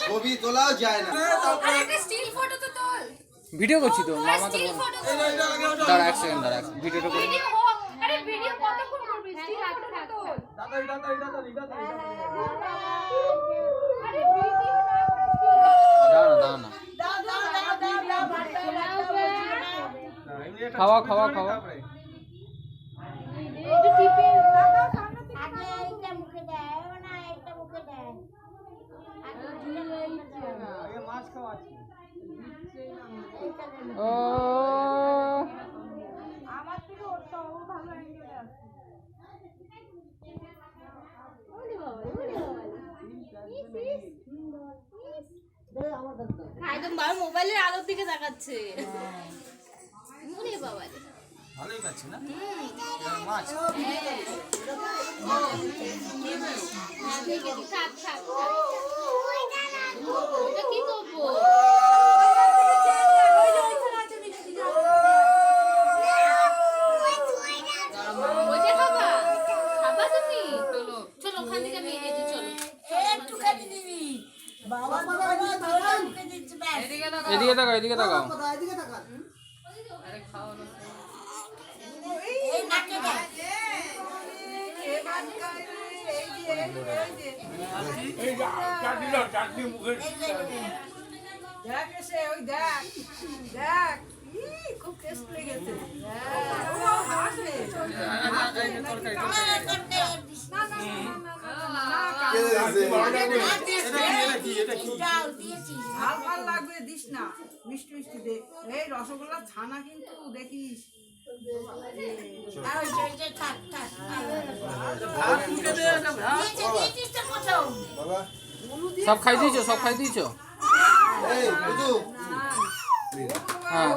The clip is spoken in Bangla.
ছবি তোলাও যায় না। ভিডিও করছি তো মামা তো দাঁড়া এক সেকেন্ড দাঁড়া ভিডিওটা করি খাওয়া খাওয়া খাওয়া ও একদম বাবা মোবাইলের আলোর দিকে তাকাচ্ছে ওরে বাবা রে ভালোই পাচ্ছি না মাছ থাক থাক ওটা কি করবো ওইটা খাবা খাবা তুমি চলো চলো ওখান থেকে নিয়ে যেতে চলো একটু খালি দিবি বাবা এদিকে তাকাও এদিকে তাকাও আরে খাও না এই নাকে দে এই চাটনি মুখে দেখ এসে ওই দেখ দেখ খুব টেস্ট লেগেছে ভাল লাগবে দিস না মিষ্টি মিষ্টি দে এই রসগোল্লার ছানা কিন্তু দেখিস সব খাই দিয়েছো সব খাই দিয়েছো হ্যাঁ